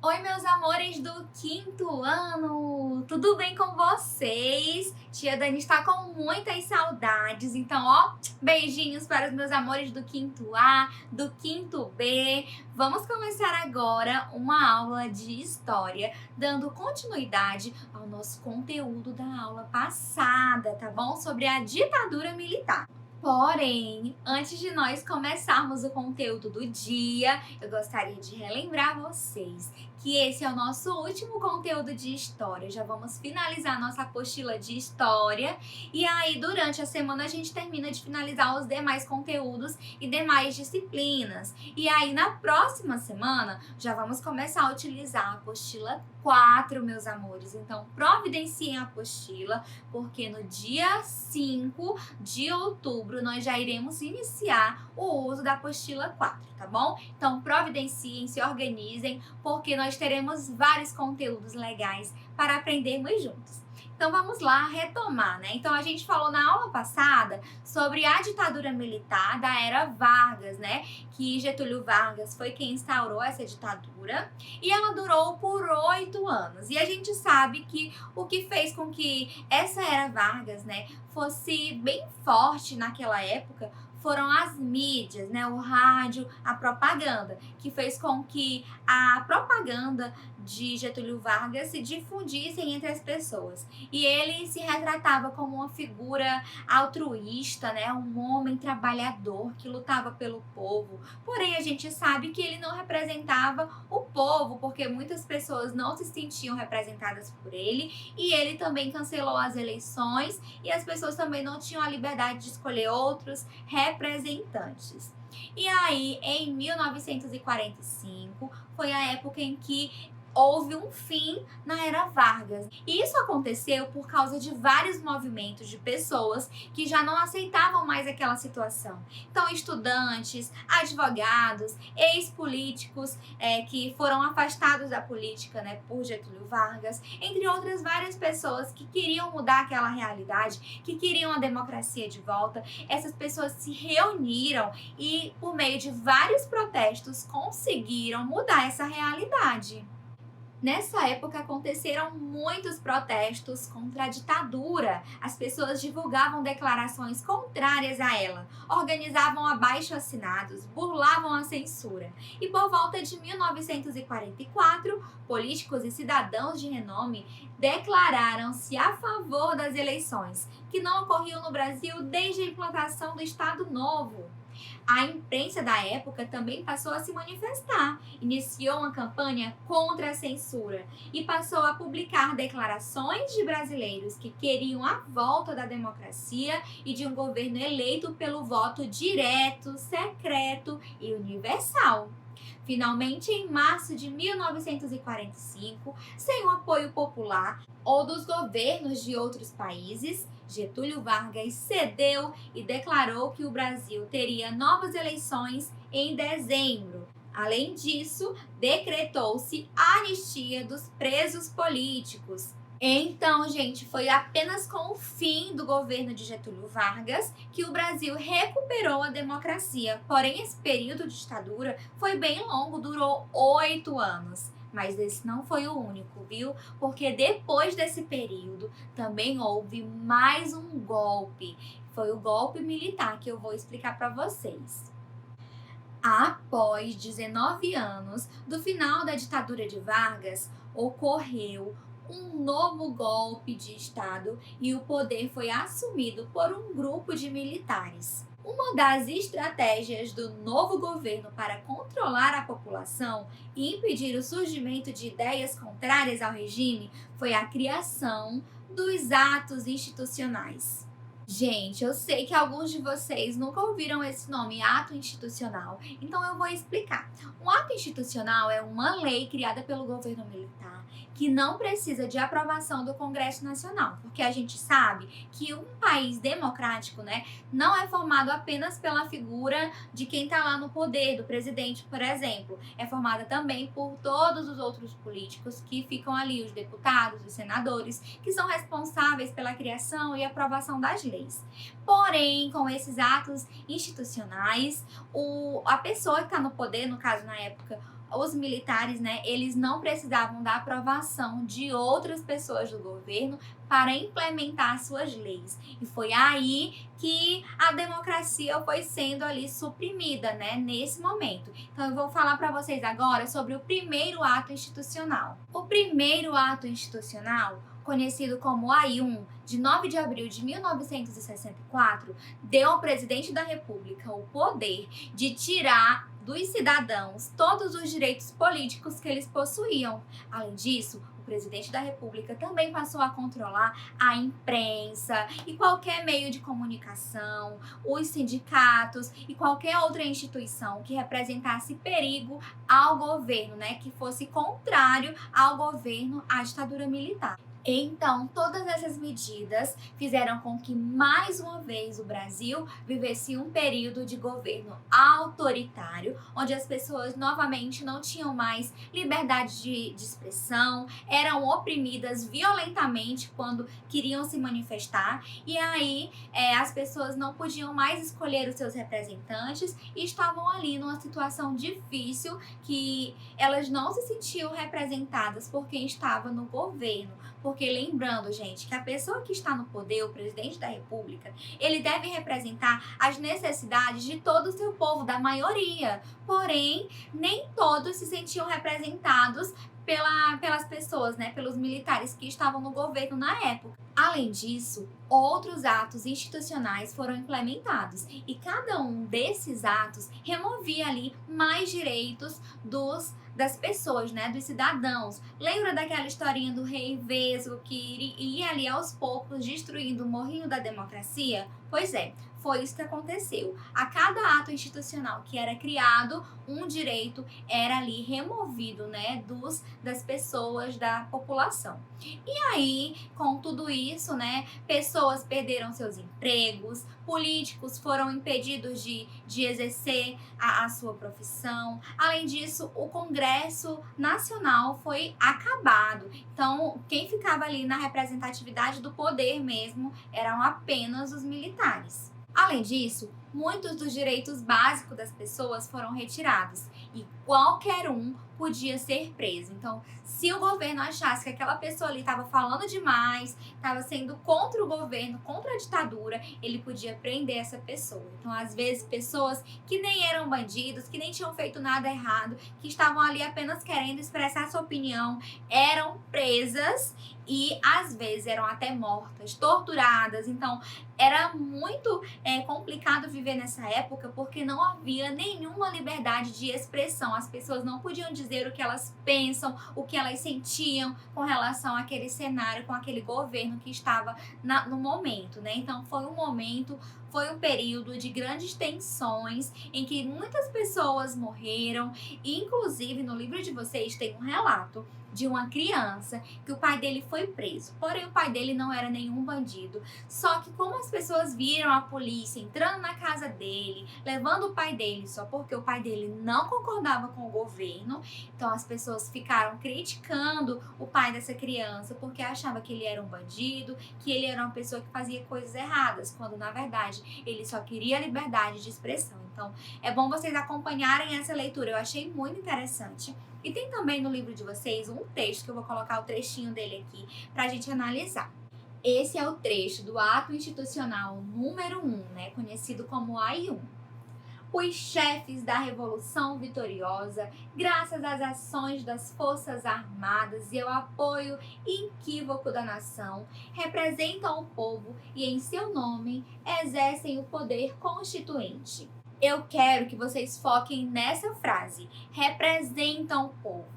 Oi, meus amores do quinto ano! Tudo bem com vocês? Tia Dani está com muitas saudades, então, ó, beijinhos para os meus amores do quinto A, do quinto B. Vamos começar agora uma aula de história, dando continuidade ao nosso conteúdo da aula passada, tá bom? Sobre a ditadura militar. Porém, antes de nós começarmos o conteúdo do dia, eu gostaria de relembrar vocês que esse é o nosso último conteúdo de história. Já vamos finalizar nossa apostila de história e aí durante a semana a gente termina de finalizar os demais conteúdos e demais disciplinas. E aí na próxima semana já vamos começar a utilizar a apostila 4, meus amores. Então, providenciem a apostila, porque no dia 5 de outubro nós já iremos iniciar o uso da apostila 4, tá bom? Então, providenciem, se organizem, porque nós teremos vários conteúdos legais para aprendermos juntos. Então vamos lá retomar, né? Então a gente falou na aula passada sobre a ditadura militar da era Vargas, né? Que Getúlio Vargas foi quem instaurou essa ditadura e ela durou por 8 anos. E a gente sabe que o que fez com que essa era Vargas, né, fosse bem forte naquela época foram as mídias, né, o rádio, a propaganda, que fez com que a propaganda de Getúlio Vargas se difundissem entre as pessoas. E ele se retratava como uma figura altruísta, né, um homem trabalhador que lutava pelo povo. Porém, a gente sabe que ele não representava o povo, porque muitas pessoas não se sentiam representadas por ele, e ele também cancelou as eleições e as pessoas também não tinham a liberdade de escolher outros representantes. E aí, em 1945, foi a época em que houve um fim na era Vargas. E isso aconteceu por causa de vários movimentos de pessoas que já não aceitavam mais aquela situação. Então, estudantes, advogados, ex-políticos que foram afastados da política, né, por Getúlio Vargas, entre outras várias pessoas que queriam mudar aquela realidade, que queriam a democracia de volta. Essas pessoas se reuniram e, por meio de vários protestos, conseguiram mudar essa realidade. Nessa época aconteceram muitos protestos contra a ditadura. As pessoas divulgavam declarações contrárias a ela, organizavam abaixo-assinados, burlavam a censura. E por volta de 1944, políticos e cidadãos de renome declararam-se a favor das eleições, que não ocorriam no Brasil desde a implantação do Estado Novo. A imprensa da época também passou a se manifestar, iniciou uma campanha contra a censura e passou a publicar declarações de brasileiros que queriam a volta da democracia e de um governo eleito pelo voto direto, secreto e universal. Finalmente, em março de 1945, sem o apoio popular ou dos governos de outros países, Getúlio Vargas cedeu e declarou que o Brasil teria novas eleições em dezembro. Além disso, decretou-se a anistia dos presos políticos. Então, gente, foi apenas com o fim do governo de Getúlio Vargas que o Brasil recuperou a democracia. Porém, esse período de ditadura foi bem longo, durou 8 anos. Mas esse não foi o único, viu? Porque depois desse período também houve mais um golpe. Foi o golpe militar que eu vou explicar para vocês. Após 19 anos do final da ditadura de Vargas, ocorreu um novo golpe de Estado e o poder foi assumido por um grupo de militares. Uma das estratégias do novo governo para controlar a população e impedir o surgimento de ideias contrárias ao regime foi a criação dos atos institucionais. Gente, eu sei que alguns de vocês nunca ouviram esse nome, ato institucional, então eu vou explicar. Um ato institucional é uma lei criada pelo governo militar que não precisa de aprovação do Congresso Nacional, porque a gente sabe que um país democrático, né, não é formado apenas pela figura de quem está lá no poder, do presidente, por exemplo. É formada também por todos os outros políticos que ficam ali, os deputados, os senadores, que são responsáveis pela criação e aprovação das leis. Porém, com esses atos institucionais, a pessoa que está no poder, no caso na época os militares, né, eles não precisavam da aprovação de outras pessoas do governo para implementar suas leis. E foi aí que a democracia foi sendo ali suprimida, né, nesse momento. Então eu vou falar para vocês agora sobre o primeiro ato institucional. O primeiro ato institucional, conhecido como AI-1, de 9 de abril de 1964, deu ao presidente da República o poder de tirar dos cidadãos todos os direitos políticos que eles possuíam. Além disso, o presidente da República também passou a controlar a imprensa e qualquer meio de comunicação, os sindicatos e qualquer outra instituição que representasse perigo ao governo, né, que fosse contrário ao governo, à ditadura militar. Então, todas essas medidas fizeram com que, mais uma vez, o Brasil vivesse um período de governo autoritário, onde as pessoas novamente não tinham mais liberdade de expressão, eram oprimidas violentamente quando queriam se manifestar, e aí as pessoas não podiam mais escolher os seus representantes e estavam ali numa situação difícil que elas não se sentiam representadas por quem estava no governo. Porque lembrando, gente, que a pessoa que está no poder, o presidente da República, ele deve representar as necessidades de todo o seu povo, da maioria. Porém, nem todos se sentiam representados pelas pessoas, né, pelos militares que estavam no governo na época. Além disso, outros atos institucionais foram implementados e cada um desses atos removia ali mais direitos das pessoas, né, dos cidadãos. Lembra daquela historinha do rei Vesgo que ia ali aos poucos destruindo o morrinho da democracia? Pois é, foi isso que aconteceu. A cada ato institucional que era criado, um direito era ali removido, né, das pessoas, da população. E aí, com tudo isso, né, pessoas perderam seus empregos, políticos foram impedidos de exercer a sua profissão. Além disso, o Congresso Nacional foi acabado. Então, quem ficava ali na representatividade do poder mesmo eram apenas os militares. Além disso, muitos dos direitos básicos das pessoas foram retirados e qualquer um podia ser preso. Então, se o governo achasse que aquela pessoa ali estava falando demais, estava sendo contra o governo, contra a ditadura, ele podia prender essa pessoa. Então, às vezes, pessoas que nem eram bandidos, que nem tinham feito nada errado, que estavam ali apenas querendo expressar sua opinião, eram presas e, às vezes, eram até mortas, torturadas. Então, era muito complicado viver nessa época porque não havia nenhuma liberdade de expressão. As pessoas não podiam dizer o que elas pensam, o que elas sentiam com relação àquele cenário, com aquele governo que estava no momento, né? Então foi um período de grandes tensões em que muitas pessoas morreram e, inclusive, no livro de vocês tem um relato de uma criança que o pai dele foi preso. Porém, o pai dele não era nenhum bandido. Só que como as pessoas viram a polícia entrando na casa dele, levando o pai dele só porque o pai dele não concordava com o governo, então as pessoas ficaram criticando o pai dessa criança porque achava que ele era um bandido, que ele era uma pessoa que fazia coisas erradas, quando na verdade ele só queria liberdade de expressão. Então, é bom vocês acompanharem essa leitura. Eu achei muito interessante. E tem também no livro de vocês um texto, que eu vou colocar o trechinho dele aqui pra gente analisar. Esse é o trecho do ato institucional número 1, né, conhecido como AI-1. Os chefes da Revolução Vitoriosa, graças às ações das Forças Armadas e ao apoio inequívoco da nação, representam o povo e, em seu nome, exercem o poder constituinte. Eu quero que vocês foquem nessa frase, representam o povo.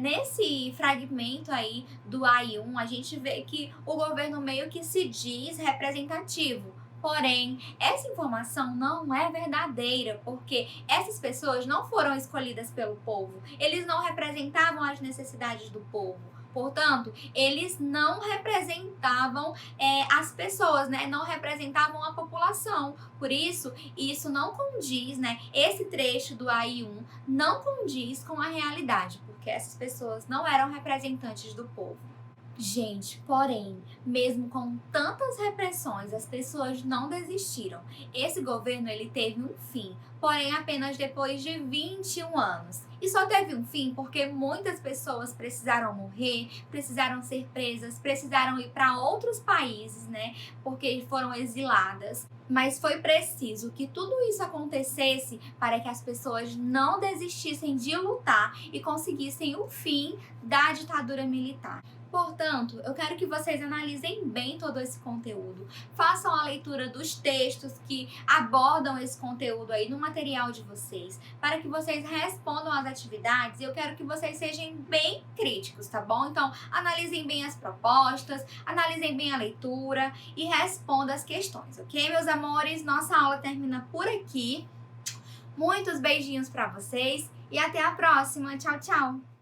Nesse fragmento aí do AI-1, a gente vê que o governo meio que se diz representativo. Porém, essa informação não é verdadeira, porque essas pessoas não foram escolhidas pelo povo. Eles não representavam as necessidades do povo. Portanto, eles não representavam as pessoas, né? Não representavam a população. Por isso não condiz, né? Esse trecho do AI-1 não condiz com a realidade, porque essas pessoas não eram representantes do povo. Gente, porém, mesmo com tantas repressões, as pessoas não desistiram. Esse governo ele teve um fim, porém apenas depois de 21 anos. E só teve um fim porque muitas pessoas precisaram morrer, precisaram ser presas, precisaram ir para outros países, né? Porque foram exiladas. Mas foi preciso que tudo isso acontecesse para que as pessoas não desistissem de lutar e conseguissem o fim da ditadura militar. Portanto, eu quero que vocês analisem bem todo esse conteúdo, façam a leitura dos textos que abordam esse conteúdo aí no material de vocês, para que vocês respondam às atividades. E eu quero que vocês sejam bem críticos, tá bom? Então, analisem bem as propostas, analisem bem a leitura e respondam as questões, ok, meus amores? Nossa aula termina por aqui. Muitos beijinhos para vocês e até a próxima. Tchau, tchau!